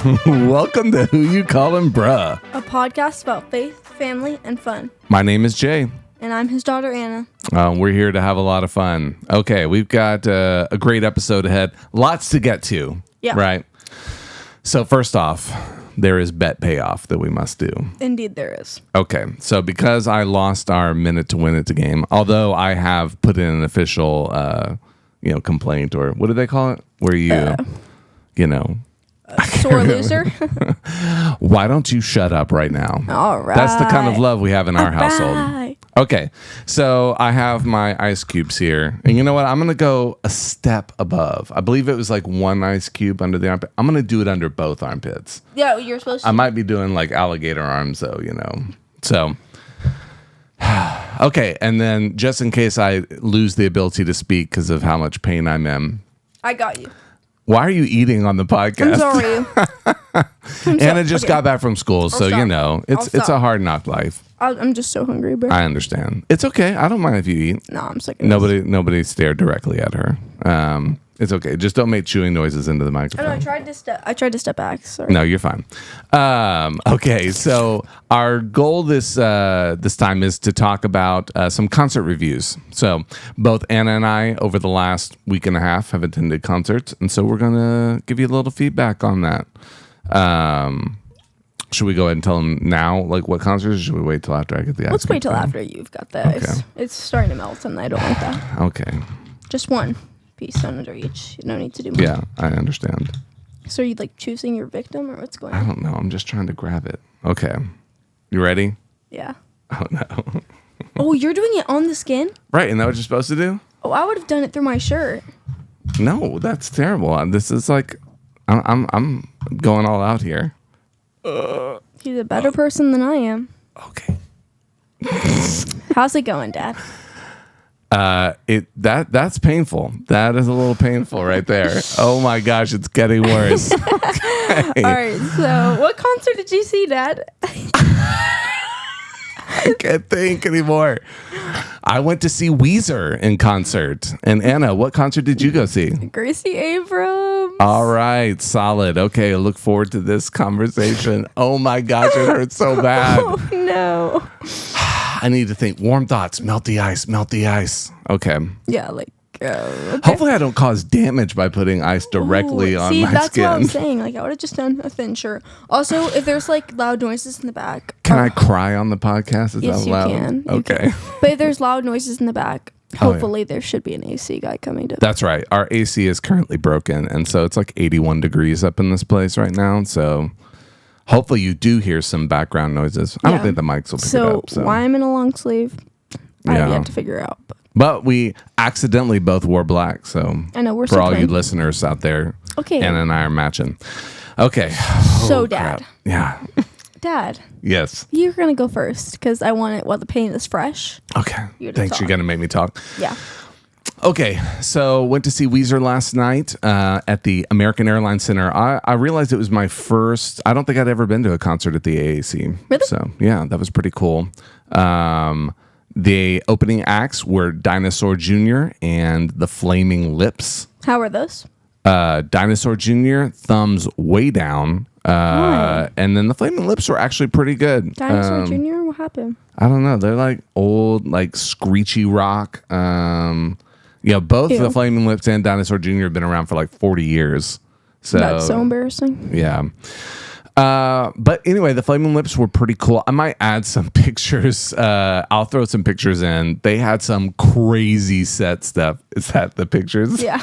Welcome to Who You Callin' Bruh, a podcast about faith, family, and fun. My name is Jay. And I'm his daughter, Anna. We're here to have a lot of fun. Okay, we've got a great episode ahead. Lots to get to. Yeah. Right? So first off, there is bet payoff that we must do. Indeed there is. Okay, so because I lost our minute to win it game, although I have put in an official, complaint, or what do they call it? Where you, Sore loser. Why don't you shut up right now? All right. That's the kind of love we have in our household. Right. Okay, so I have my ice cubes here. And you know what? I'm going to go a step above. I believe it was like one ice cube under the armpit. I'm going to do it under both armpits. Yeah, you're supposed to. I might be doing like alligator arms, though, So, okay, and then just in case I lose the ability to speak because of how much pain I'm in. I got you. Why are you eating on the podcast? I'm sorry. Anna just got back from school, so it's a hard knock life. I'm just so hungry, bro. I understand. It's okay. I don't mind if you eat. No, I'm sick of this. Nobody stared directly at her. It's okay. Just don't make chewing noises into the microphone. No, I tried to step back. Sorry. No, you're fine. Okay, so our goal this time is to talk about some concert reviews. So both Anna and I, over the last week and a half, have attended concerts, and so we're gonna give you a little feedback on that. Should we go ahead and tell them now, like what concerts? Or should we wait till after I get the ice? Let's wait till after you've got the ice. It's starting to melt, and I don't want that. Okay. Just one piece under each. You don't need to do more. Yeah, I understand. So are you like choosing your victim, or what's going on? I don't know. I'm just trying to grab it. Okay. You ready? Yeah. Oh, no. Oh, you're doing it on the skin? Right. Isn't that what you're supposed to do? Oh, I would have done it through my shirt. No, that's terrible. This is like, I'm going all out here. He's a better person than I am. Okay. How's it going, Dad? That's painful. That is a little painful right there. Oh my gosh, it's getting worse. Okay. All right, so what concert did you see, Dad? I can't think anymore. I went to see Weezer in concert. And Anna, what concert did you go see? Gracie Abrams. All right, solid. Okay, I look forward to this conversation. Oh my gosh, it hurts so bad. Oh no. I need to think. Warm thoughts. Melt the ice. Melt the ice. Okay. Yeah, like. Okay. Hopefully, I don't cause damage by putting ice directly on my that's skin. what I was saying. Like, I would have just done a thin shirt. Also, if there's like loud noises in the back. Can I cry on the podcast? Is yes, that allowed? You can. Okay. But if there's loud noises in the back, hopefully there should be an AC guy coming to. That's right. Our AC is currently broken, and so it's like 81 degrees up in this place right now. So hopefully you do hear some background noises. I don't think the mics will pick it up. So why I'm in a long sleeve, I have yet to figure out. But we accidentally both wore black, so I know we're for so all twin. you listeners out there. Okay. Anna and I are matching. Okay. So, Dad. Crap. Yeah. Dad. Yes. You're gonna go first because I want it while the paint is fresh. Okay. Thanks. Talk. You're gonna make me talk. Yeah. Okay, so went to see Weezer last night at the American Airlines Center. I realized it was my first. I don't think I'd ever been to a concert at the AAC. Really? So yeah, that was pretty cool. The opening acts were Dinosaur Jr. and the Flaming Lips. How are those? Dinosaur Jr. thumbs way down. And then the Flaming Lips were actually pretty good. Dinosaur Jr. What happened? I don't know. They're like old, like screechy rock. Both the Flaming Lips and Dinosaur Jr. have been around for like 40 years. So That's so embarrassing. Yeah. But anyway, the Flaming Lips were pretty cool. I might add some pictures. I'll throw some pictures in. They had some crazy set stuff. Is that the pictures? Yeah.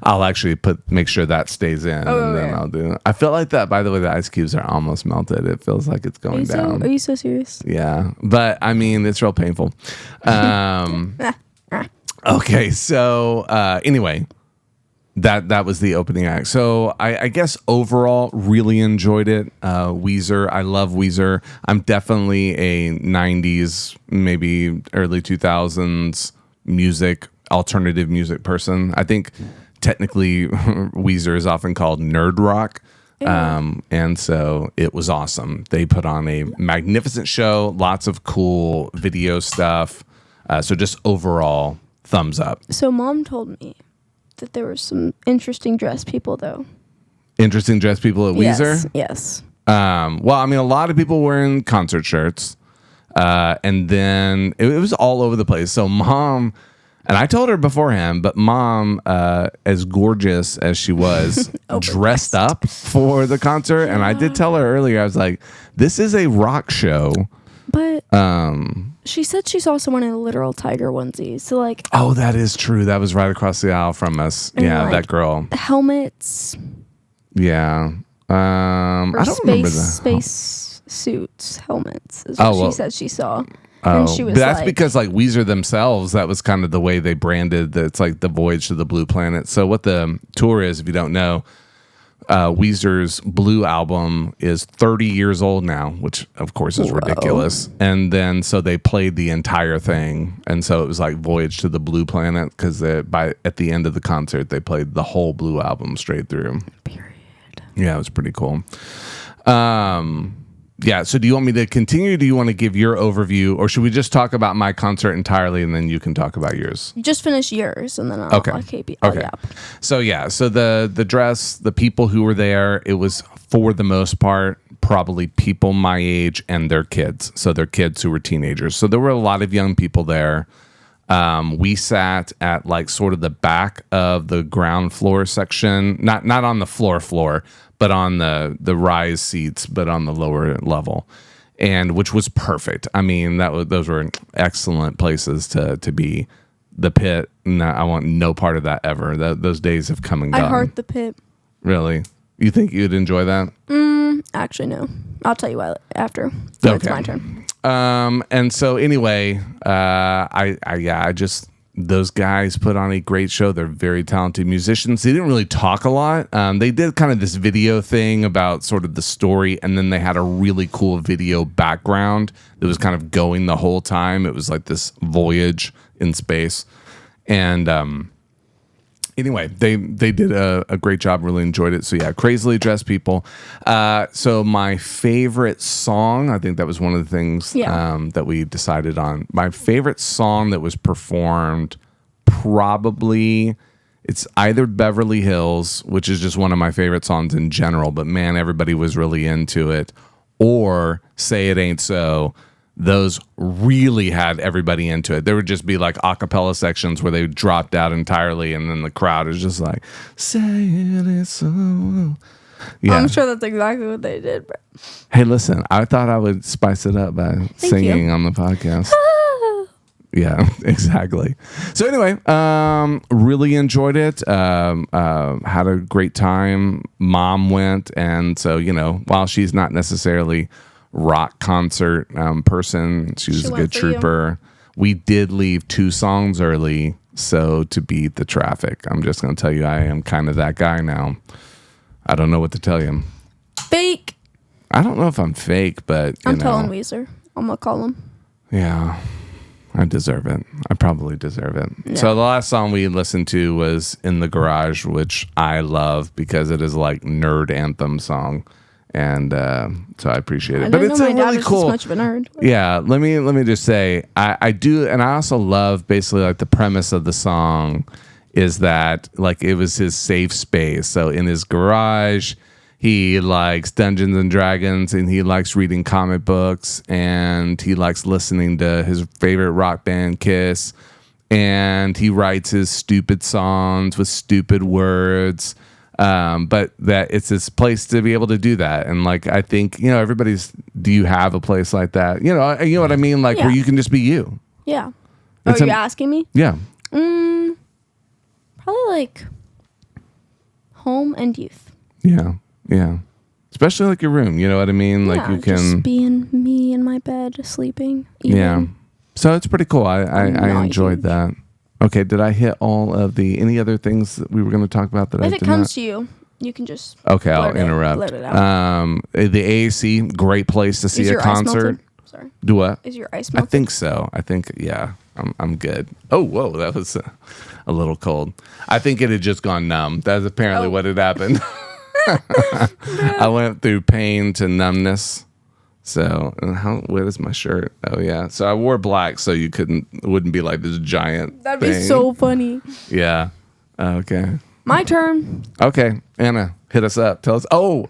I'll actually make sure that stays in, and then I'll do it. I feel like that, by the way, the ice cubes are almost melted. It feels like it's going down. Are you so serious? Yeah. But I mean, it's real painful. Okay. So anyway, that was the opening act. So I guess overall really enjoyed it. Weezer, I love Weezer. I'm definitely a 90s, maybe early 2000s alternative music person. I think technically Weezer is often called nerd rock. And so it was awesome. They put on a magnificent show, lots of cool video stuff. So just overall, thumbs up. So Mom told me that there were some interesting dressed people, though. Interesting dressed people at Weezer? Yes. Well, I mean, a lot of people wearing concert shirts. And then it was all over the place. So mom, and I told her beforehand, but mom, as gorgeous as she was, dressed up for the concert. Yeah. And I did tell her earlier, I was like, this is a rock show. But she said she saw someone in a literal tiger onesie. So like, oh, that is true. That was right across the aisle from us. Yeah, like, that girl. Helmets. Yeah. I don't remember that. Space suits, helmets is what she said she saw. Oh, and she was but that's because like Weezer themselves, that was kind of the way they branded that. It's like the Voyage to the Blue Planet. So what the tour is, if you don't know, Weezer's Blue album is 30 years old now, which of course is ridiculous. And then so they played the entire thing, and so it was like Voyage to the Blue Planet because at the end of the concert they played the whole Blue album straight through. Period. Yeah, it was pretty cool. Yeah, so do you want me to continue? Do you want to give your overview, or should we just talk about my concert entirely and then you can talk about yours? Just finish yours and then I'll okay. So yeah, so the dress, the people who were there, it was for the most part probably people my age and their kids. So their kids who were teenagers. So there were a lot of young people there. We sat at like sort of the back of the ground floor section, not on the floor, but on the rise seats, but on the lower level, and which was perfect. I mean, those were excellent places to be. The pit, no, I want no part of that ever. Those days have come and gone. I heart the pit. Really? You think you'd enjoy that? Actually, no. I'll tell you why after. Okay. It's my turn. And so anyway, I just, those guys put on a great show. They're very talented musicians. They didn't really talk a lot. They did kind of this video thing about sort of the story, and then they had a really cool video background that was kind of going the whole time. It was like this voyage in space. And anyway, they did a great job. Really enjoyed it. So yeah, crazily dressed people. So my favorite song, I think that was one of the things that we decided on. My favorite song that was performed, probably it's either Beverly Hills, which is just one of my favorite songs in general, but man, everybody was really into it, or Say It Ain't So. Those really had everybody into it. There would just be like a cappella sections where they dropped out entirely, and then the crowd is just like, say it ain't so. Yeah. I'm sure that's exactly what they did. Bro. Hey, listen, I thought I would spice it up by singing on the podcast. Yeah, exactly. So anyway, really enjoyed it. Had a great time. Mom went, and so, while she's not necessarily rock concert person, she was a good trooper. We did leave 2 songs early, so to beat the traffic. I'm just going to tell you, I am kind of that guy now. I don't know what to tell you. Fake. I don't know if I'm fake, but I'm telling Weezer. I'm going to call him. Yeah, I deserve it. I probably deserve it. Yeah. So the last song we listened to was In the Garage, which I love because it is like nerd anthem song. And so I appreciate it. But it's a really cool. Much of a nerd. Yeah, let me just say I do, and I also love basically like the premise of the song is that like it was his safe space. So in his garage, he likes Dungeons and Dragons, and he likes reading comic books, and he likes listening to his favorite rock band Kiss, and he writes his stupid songs with stupid words. But that it's this place to be able to do that. And like, I think, do you have a place like that? You know what I mean? Like where you can just be you. Yeah. Are you asking me? Yeah. Probably like home and youth. Yeah. Yeah. Especially like your room. You know what I mean? Yeah, like you can just being me in my bed, sleeping. Eating. Yeah. So it's pretty cool. I enjoyed that. Okay, did I hit all of any other things that we were going to talk about that I did not? If it comes to you, you can just Okay, I'll interrupt. Blurt it out. The AAC, great place to see a concert. Sorry. Do what? Is your ice melted? I think so. yeah. I'm good. Oh, whoa, that was a little cold. I think it had just gone numb. That's apparently what had happened. I went through pain to numbness. So, what is my shirt? Oh yeah. So I wore black so it wouldn't be like this giant That'd thing. be so funny. Yeah. Okay. My turn. Okay, Anna, hit us up. Tell us. Oh,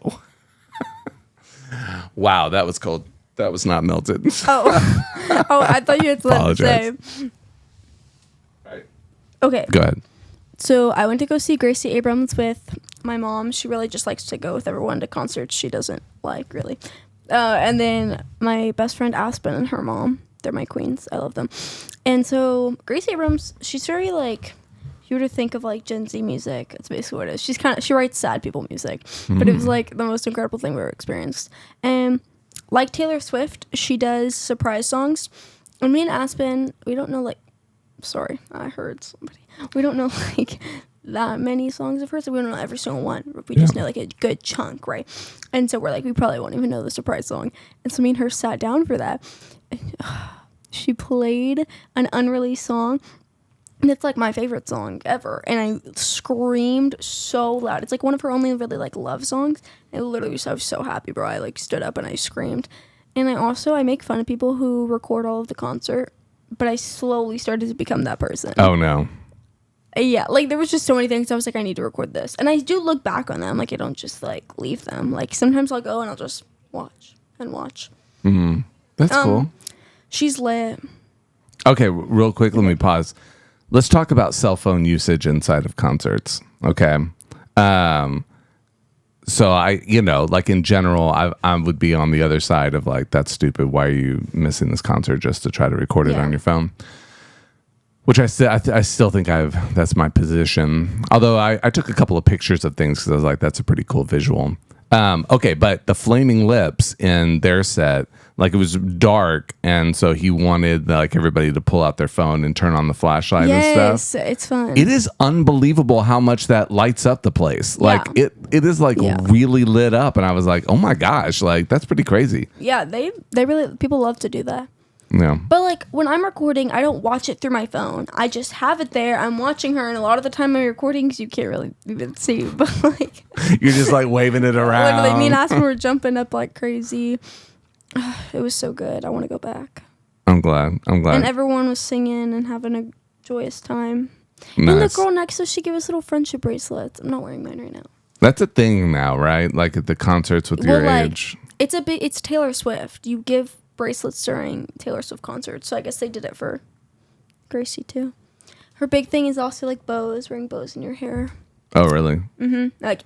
wow, that was cold. That was not melted. Oh, I thought you had to say. Right. Okay. Go ahead. So I went to go see Gracie Abrams with my mom. She really just likes to go with everyone to concerts she doesn't like, really. And then my best friend Aspen and her mom. They're my queens. I love them. And so Gracie Abrams, she's very like, you were to think of like Gen Z music. That's basically what it is. She writes sad people music. But it was like the most incredible thing we ever experienced. And like Taylor Swift, she does surprise songs. And me and Aspen, we don't know like, sorry, I heard somebody. We don't know like that many songs of hers. So we don't know every single one. We just know like a good chunk, right? And so we're like, we probably won't even know the surprise song. And so me and her sat down for that. And, she played an unreleased song. And it's like my favorite song ever. And I screamed so loud. It's like one of her only really like love songs. And literally I was so happy, bro. I like stood up and I screamed. And I make fun of people who record all of the concert. But I slowly started to become that person. Oh, no. Yeah, like there was just so many things I was like, I need to record this. And I do look back on them. Like I don't just like leave them. Like sometimes I'll go and I'll just watch. Mm-hmm. That's cool. She's lit. Okay, real quick, let me pause. Let's talk about cell phone usage inside of concerts. Okay. So like in general, I would be on the other side of like, that's stupid. Why are you missing this concert just to try to record it on your phone? Which I still think that's my position. Although I took a couple of pictures of things because I was like, that's a pretty cool visual. Okay, but the Flaming Lips in their set, like it was dark, and so he wanted like everybody to pull out their phone and turn on the flashlight and stuff. Yes, it's fun. It is unbelievable how much that lights up the place. Like it is like really lit up, and I was like, oh my gosh, like that's pretty crazy. Yeah, they really, people love to do that. Yeah. But like when I'm recording, I don't watch it through my phone. I just have it there. I'm watching her, and a lot of the time I'm recording because you can't really even see. But like you're just like waving it around. Literally, me and Aspen were jumping up like crazy. It was so good. I want to go back. I'm glad. And everyone was singing and having a joyous time. Nice. And the girl next to us, she gave us little friendship bracelets. I'm not wearing mine right now. That's a thing now, right? Like at the concerts with your age. It's Taylor Swift. You give bracelets during Taylor Swift concerts, so I guess they did it for Gracie too. Her big thing is also like bows, wearing bows in your hair. Oh, really? Mm-hmm. Like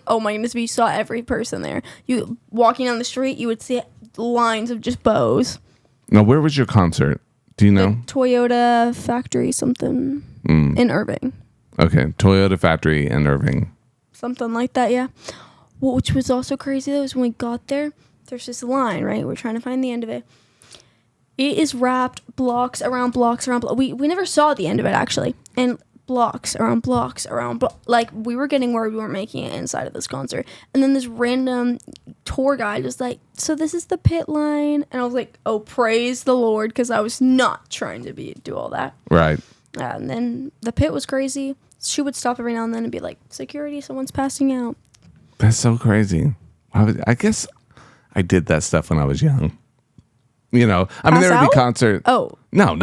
oh my goodness, if you saw every person there, you walking down the street, you would see lines of just bows. Now, where was your concert? Do you know? The Toyota factory something in Irving. Okay, Toyota factory in Irving. Something like that, yeah. Well, which was also crazy though is when we got there, there's this line, right? We're trying to find the end of it. It is wrapped blocks around blocks around blocks. We never saw the end of it actually, and blocks around like we were getting where we weren't making it inside of this concert. And then this random tour guide was like, so this is the pit line, and I was like, oh praise the Lord, because I was not trying to do all that. Right. And then the pit was crazy. She would stop every now and then and be like, security, someone's passing out. That's so crazy. I guess I did that stuff when I was young. You know, I mean, there would be concert. Oh. No.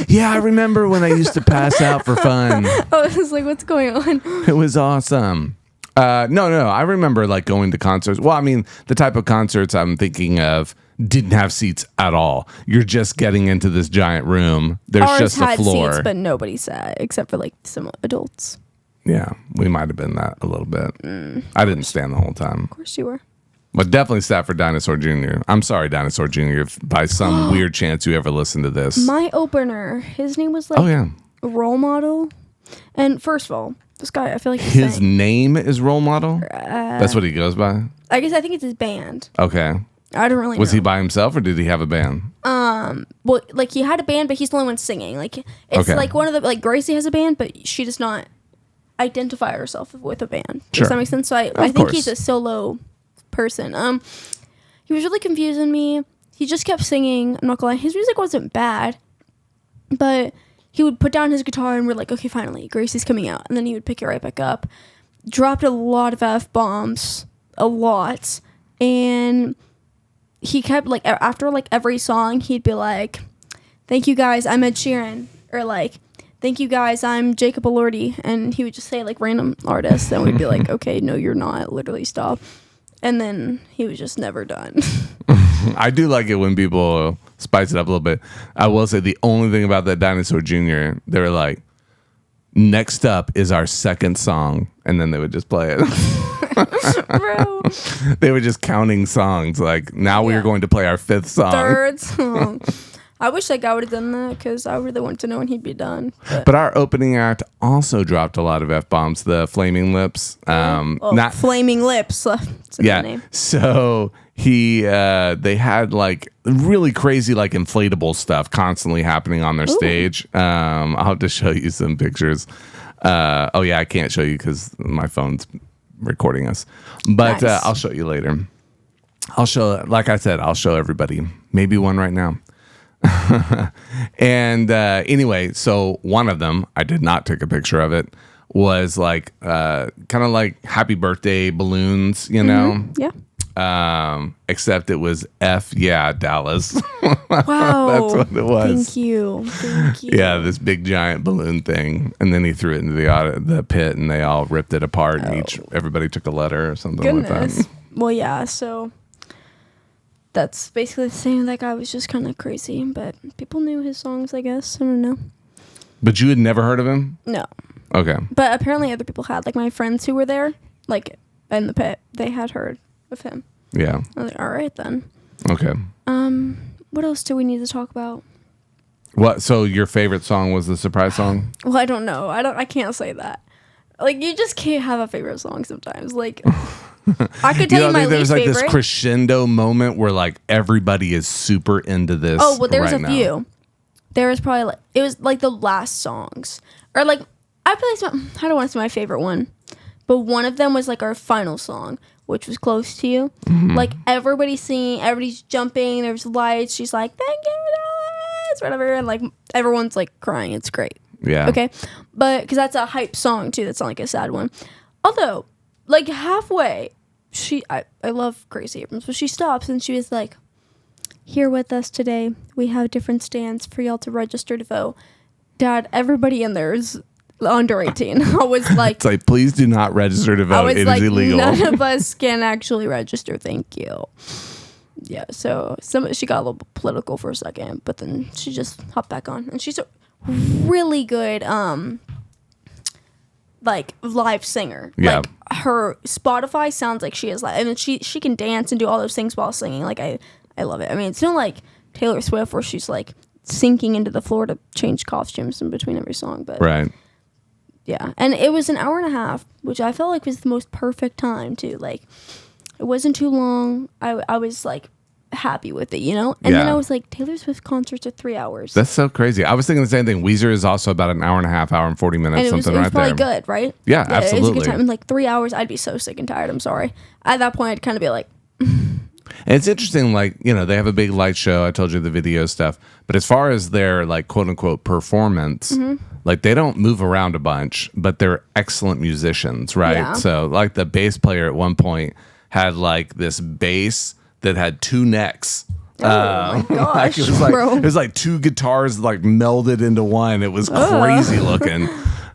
Yeah, I remember when I used to pass out for fun. I was like, what's going on? It was awesome. No. I remember like going to concerts. Well, I mean, the type of concerts I'm thinking of didn't have seats at all. You're just getting into this giant room. There's Ours just a had floor. Seats, but nobody sat except for like some adults. Yeah, we might have been that a little bit. I didn't stand the whole time. Of course you were. But definitely sat for Dinosaur Jr. I'm sorry, Dinosaur Jr., if by some weird chance you ever listen to this. My opener, his name was like a role model. And first of all, this guy, I feel like his name is Role Model? That's what he goes by? I think it's his band. Okay. I don't really know. Was he by himself or did he have a band? Well, like he had a band, but he's the only one singing. Like it's like one of the, like Gracie has a band, but she does not identify herself with a band. Sure. Does that make sense? So I think he's a solo person. He was really confusing me. He just kept singing. I'm not gonna lie, his music wasn't bad, but he would put down his guitar and we're like, okay, finally, Gracie's coming out, and then he would pick it right back up. Dropped a lot of F-bombs, a lot, and he kept like after like every song, he'd be like, "Thank you guys, I'm Ed Sheeran," or like, thank you guys, I'm Jacob Elordi. And he would just say like random artists. And we'd be like, okay, no, you're not. Literally stop. And then he was just never done. I do like it when people spice it up a little bit. I will say the only thing about that Dinosaur Jr., they were like, next up is our second song. And then they would just play it. Bro. They were just counting songs. Like, now we are going to play our fifth song. Third song. I wish that guy would have done that because I really wanted to know when he'd be done. But our opening act also dropped a lot of F-bombs, the Flaming Lips. Not Flaming Lips. That's a good name. So they had like really crazy like inflatable stuff constantly happening on their stage. I'll have to show you some pictures. I can't show you because my phone's recording us. But Nice. I'll show you later. Like I said, I'll show everybody. Maybe one right now. And anyway, so one of them, I did not take a picture of it, was like kind of like happy birthday balloons, you know? Yeah. Except it was F yeah Dallas. Wow. That's what it was. Thank you. Yeah, this big giant balloon thing, and then he threw it into the pit, and they all ripped it apart, and everybody took a letter or something like Goodness. that. Well, yeah. So that's basically the same. That guy was just kind of crazy, but people knew his songs, I guess. I don't know. But you had never heard of him? No. Okay. But apparently other people had. Like my friends who were there, like in the pit, they had heard of him. Yeah. I was like, all right then. Okay. What else do we need to talk about? What? So your favorite song was the surprise song? Well, I don't know. I can't say that. Like you just can't have a favorite song sometimes. Like I could tell you my there's least like favorite. this crescendo moment where like everybody is super into this. Oh, well, there was right a now. few. There was probably like it was like the last songs, or like I don't want to say my favorite one, but one of them was like our final song, which was Close to You. Mm-hmm. Like everybody's singing, everybody's jumping. There's lights. She's like, "Thank you, Dallas," whatever, and like everyone's like crying. It's great. Yeah. Okay, but because that's a hype song too. That's not like a sad one. Although, like halfway, I love Gracie Abrams, but she stops and she was like, "Here with us today, we have different stands for y'all to register to vote." Dad, everybody in there is under 18. I was like, It's like, please do not register to vote. It is illegal. none of us can actually register. Thank you. Yeah, so she got a little political for a second, but then she just hopped back on, and she's a really good like live singer. Yeah. Like her Spotify sounds like she is live, and she can dance and do all those things while singing. Like I love it. I mean, it's not like Taylor Swift where she's like sinking into the floor to change costumes in between every song, but Right. yeah. And it was an hour and a half, which I felt like was the most perfect time too. Like it wasn't too long. I was like happy with it, you know? And then Yeah. I was like, Taylor Swift concerts are 3 hours. That's so crazy. I was thinking the same thing. Weezer is also about an hour and a half, hour and 40 minutes, and it was something right probably there. good, right? Yeah, It was a absolutely. good time. In like 3 hours, I'd be so sick and tired. I'm sorry. At that point, I'd kind of be like, And it's interesting, like, you know, they have a big light show. I told you the video stuff. But as far as their, like, quote unquote performance, Mm-hmm. like, they don't move around a bunch, but they're excellent musicians, right? Yeah. So, like, the bass player at one point had, like, this bass that had two necks. oh my gosh, Like, bro. it was like two guitars, like, melded into one. It was crazy looking.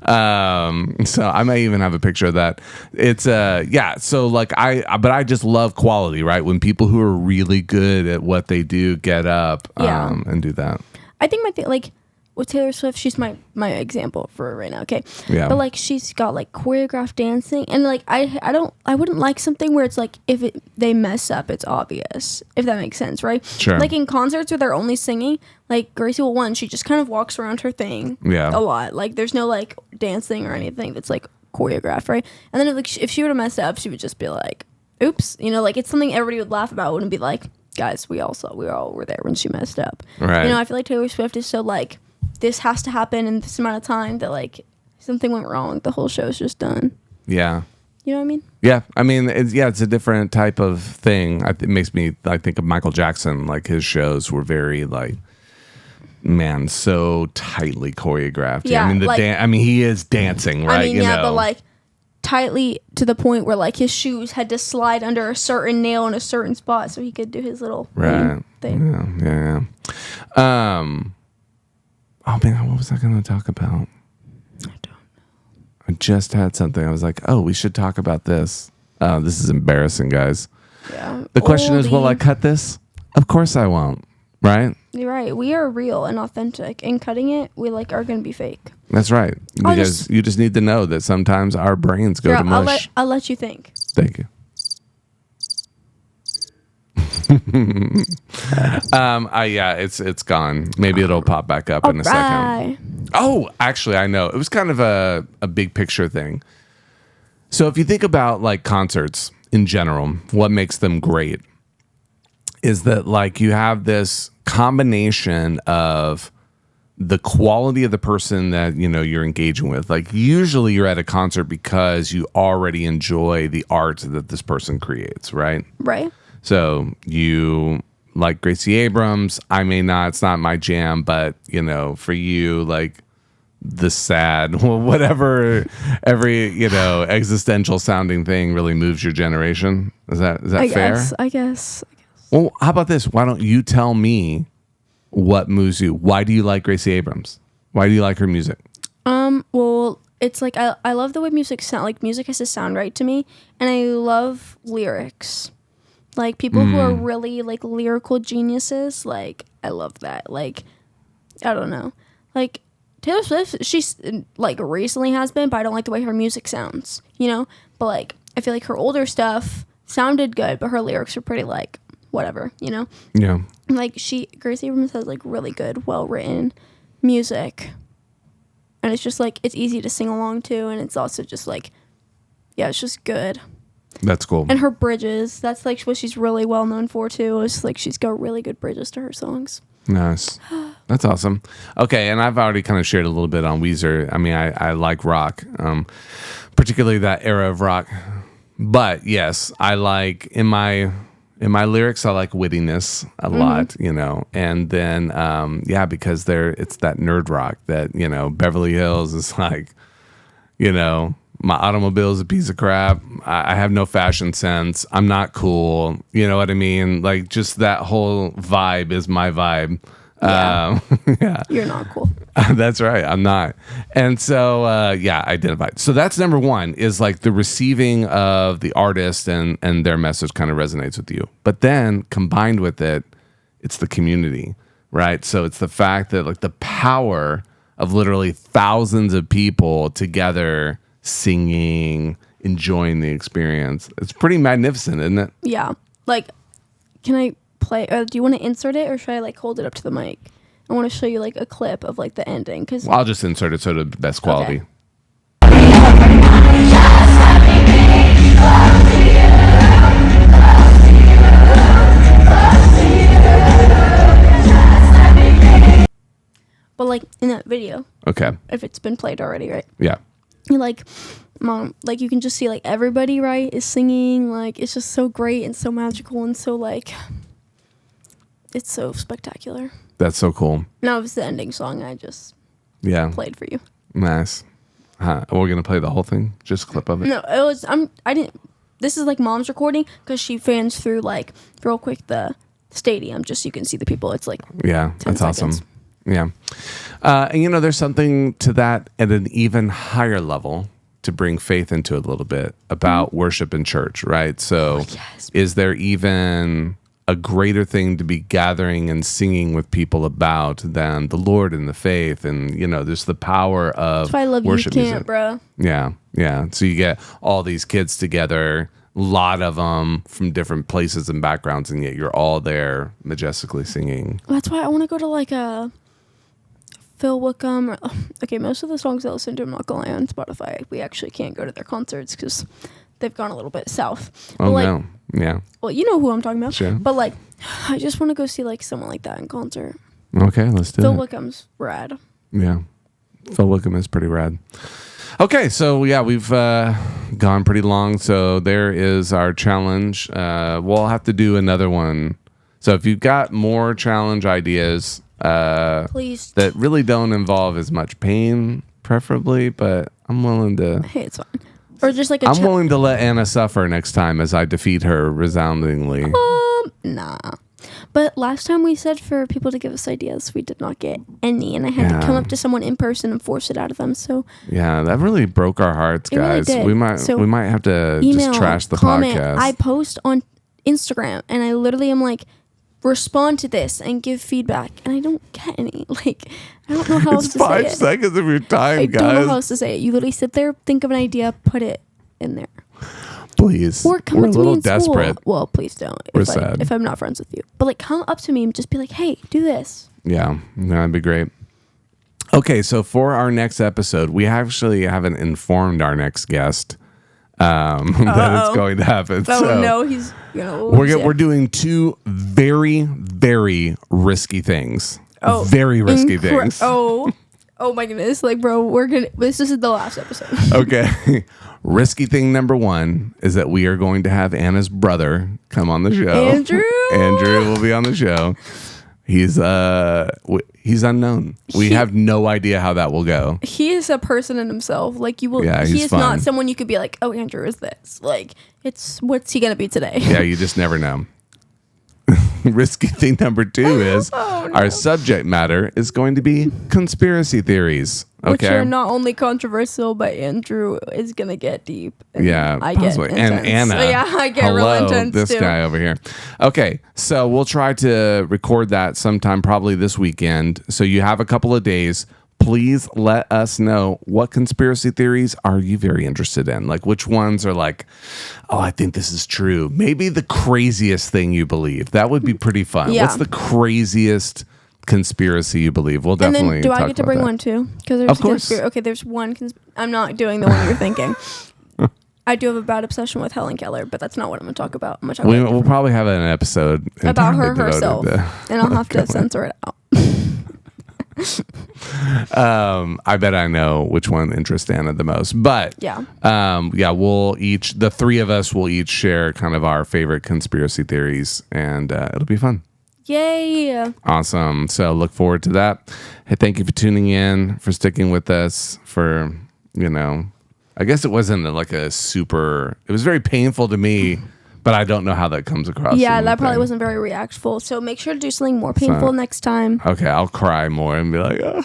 So I may even have a picture of that. It's so like but I just love quality, right? When people who are really good at what they do get up Yeah. and do that. I think my thing, like with Taylor Swift, she's my example for right now. Okay, Yeah. but like she's got like choreographed dancing, and like I wouldn't like something where it's like if they mess up, it's obvious. If that makes sense, right? Sure. Like in concerts where they're only singing, like Gracie will she just kind of walks around her thing. Yeah. A lot. Like there's no like dancing or anything that's like choreographed, right? And then if she would have messed up, she would just be like, "Oops," you know, like it's something everybody would laugh about. Wouldn't be like, "Guys, we all were there when she messed up." Right. You know, I feel like Taylor Swift is so like, this has to happen in this amount of time that like something went wrong, the whole show's just done. Yeah. You know what I mean? Yeah. I mean, it's a different type of thing. It makes me think of Michael Jackson. Like his shows were very like, man, so tightly choreographed. Yeah, I mean, like- he is dancing, right? I mean, yeah, but like tightly to the point where like his shoes had to slide under a certain nail in a certain spot so he could do his little Right. thing. Yeah. Oh man, what was I going to talk about? I don't. I just had something. I was like, oh, we should talk about this. This is embarrassing, guys. Yeah. The question is, will I cut this? Of course I won't. Right? You're right. We are real and authentic. And cutting it, we like are going to be fake. That's right. Because you just need to know that sometimes our brains go to mush. I'll let you think. Thank you. Yeah, it's gone. Maybe it'll pop back up in a second. Oh, actually, I know. It was kind of a big picture thing. So if you think about like concerts in general, what makes them great is that like you have this combination of the quality of the person that you're engaging with. Like usually you're at a concert because you already enjoy the art that this person creates, right? Right. So you like Gracie Abrams. I may not, it's not my jam, but for you, like the sad, whatever, every, existential sounding thing really moves your generation. Is that fair? I guess. Well, how about this? Why don't you tell me what moves you? Why do you like Gracie Abrams? Why do you like her music? Well, it's like I love the way music sound. Like music has to sound right to me, and I love lyrics. Like people who are really like lyrical geniuses. Like I love that. Like I don't know. Like Taylor Swift, she's like recently has been, but I don't like the way her music sounds. But like I feel like her older stuff sounded good, but her lyrics are pretty like whatever. Yeah. Like Gracie Abrams has like really good, well written music, and it's just like it's easy to sing along to, and it's also just like, yeah, it's just good. That's cool. And her bridges, that's like what she's really well known for too. It's like she's got really good bridges to her songs. Nice. That's awesome. Okay, and I've already kind of shared a little bit on Weezer. I mean, I like rock, particularly that era of rock. But yes, I like in my lyrics, I like wittiness a lot, and then because it's that nerd rock that Beverly Hills is like, my automobile is a piece of crap. I have no fashion sense. I'm not cool. You know what I mean? Like just that whole vibe is my vibe. Yeah. Yeah. You're not cool. That's right. I'm not. And so, identified. So that's number one is like the receiving of the artist and their message kind of resonates with you. But then combined with it, it's the community, right? So it's the fact that like the power of literally thousands of people together singing, enjoying the experience. It's pretty magnificent, isn't it? Yeah. Like, can I play? Do you want to insert it or should I like hold it up to the mic? I want to show you like a clip of like the ending. Well, I'll just insert it so the best quality. Okay. But like in that video, Okay. if it's been played already, right? Yeah. You're like, Mom, like you can just see like everybody, right, is singing. Like it's just so great and so magical and so like, it's so spectacular. That's so cool. No, it was the ending song I just played for you. Nice. We're gonna play the whole thing, just a clip of it. No, it was. I didn't. This is like Mom's recording because she fans through like real quick the stadium just so you can see the people. It's like that's awesome. seconds. Yeah, and there's something to that at an even higher level to bring faith into it a little bit about worship in church, right? So, is there even a greater thing to be gathering and singing with people about than the Lord and the faith? And there's the power of That's why I love worship youth camp, music. bro. Yeah. So you get all these kids together, a lot of them from different places and backgrounds, and yet you're all there majestically singing. That's why I want to go to like a Phil Wickham. Okay, most of the songs I listen to, I'm not gonna lie, on Spotify, we actually can't go to their concerts because they've gone a little bit south. Oh, no. Yeah. Well, you know who I'm talking about. Sure. But like, I just want to go see like someone like that in concert. Okay, let's do it. Phil Wickham's rad. Yeah. Phil Wickham is pretty rad. Okay, so yeah, we've gone pretty long. So there is our challenge. We'll have to do another one. So if you've got more challenge ideas, please, that really don't involve as much pain, preferably, but I'm willing to. Hey, it's fine. Or just like I'm willing to let Anna suffer next time as I defeat her resoundingly. Nah. But last time we said for people to give us ideas, we did not get any, and I had to come up to someone in person and force it out of them. So yeah, that really broke our hearts, guys. Really did. We might have to email, just trash the comment. podcast. I post on Instagram, and I literally am like, respond to this and give feedback, and I don't get any. Like, I don't know how else to say it. It's 5 seconds of your time, guys. I don't know how else to say it. You literally sit there, think of an idea, put it in there. Please. Or come We're up to a little me in desperate. School. Well, please don't. We're sad. If I'm not friends with you. But like, come up to me and just be like, hey, do this. Yeah, that'd be great. Okay, so for our next episode, we actually haven't informed our next guest that it's going to happen. Oh so no, he's we're doing 2 very, very risky things. Oh, very risky things. Oh my goodness! Like, bro, this is the last episode. Okay. Risky thing number 1 is that we are going to have Anna's brother come on the show. Andrew will be on the show. He's unknown. We have no idea how that will go. He is a person in himself. Like, you will. Yeah, he is fun. not someone you could be like, oh, Andrew is this. Like, what's he gonna be today? Yeah, you just never know. Risky thing number 2 is our subject matter is going to be conspiracy theories. Okay. Which are not only controversial, but Andrew is gonna get deep. Yeah, I possibly. get intense. And Anna. So yeah, I get real intense this too. guy over here. Okay, so we'll try to record that sometime probably this weekend. So you have a couple of days. Please let us know, what conspiracy theories are you very interested in? Like, which ones are like, oh, I think this is true. Maybe the craziest thing you believe. That would be pretty fun. Yeah. What's the craziest conspiracy you believe? We'll definitely. And then, do I get to bring that. one too? Because there's Of course. Okay, there's one. I'm not doing the one you're thinking. I do have a bad obsession with Helen Keller, but that's not what I'm going to talk about. I'm going to talk We'll probably have an episode about her entirely devoted herself, and I'll have to censor it out. I bet I know which one interests Anna the most, but Yeah. The 3 of us will each share kind of our favorite conspiracy theories, and it'll be fun. Yay! Awesome. So look forward to that. Hey, thank you for tuning in, for sticking with us, for, I guess it wasn't it was very painful to me, but I don't know how that comes across. Yeah, that probably wasn't very reactful. So make sure to do something more painful next time. Okay, I'll cry more and be like, oh.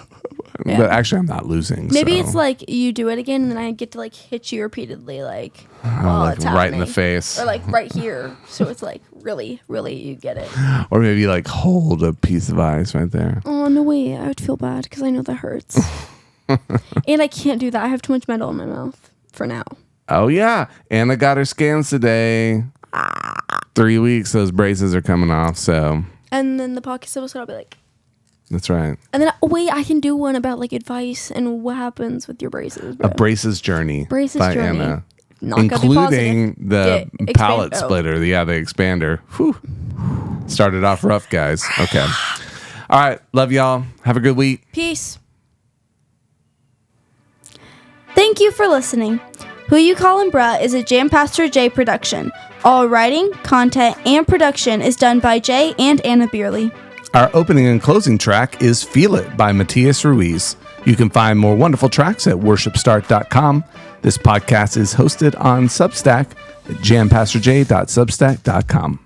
Yeah. But actually I'm not losing. Maybe so. it's like you do it again, and then I get to like hit you repeatedly, like while like it's right in the happening. face. Or like right here. So it's like really, really, you get it. Or maybe like hold a piece of ice right there. Oh, no way. I would feel bad because I know that hurts. And I can't do that. I have too much metal in my mouth for now. Oh, yeah. Anna got her scans today. 3 weeks, those braces are coming off. So And then the podcast episode, I'll be like, that's right. and then wait, I can do one about like advice and what happens with your braces. Bro. A braces journey Braces by journey. Anna. Not gonna be Including positive. the Yeah, palette expand- splitter. The expander. Whew. Started off rough, guys. Okay. All right. Love y'all. Have a good week. Peace. Thank you for listening. Who You Callin' Bruh is a Jam Pastor Jay production. All writing, content, and production is done by Jay and Anna Beerley. Our opening and closing track is Feel It by Matias Ruiz. You can find more wonderful tracks at worshipstart.com. This podcast is hosted on Substack at jampastorj.substack.com.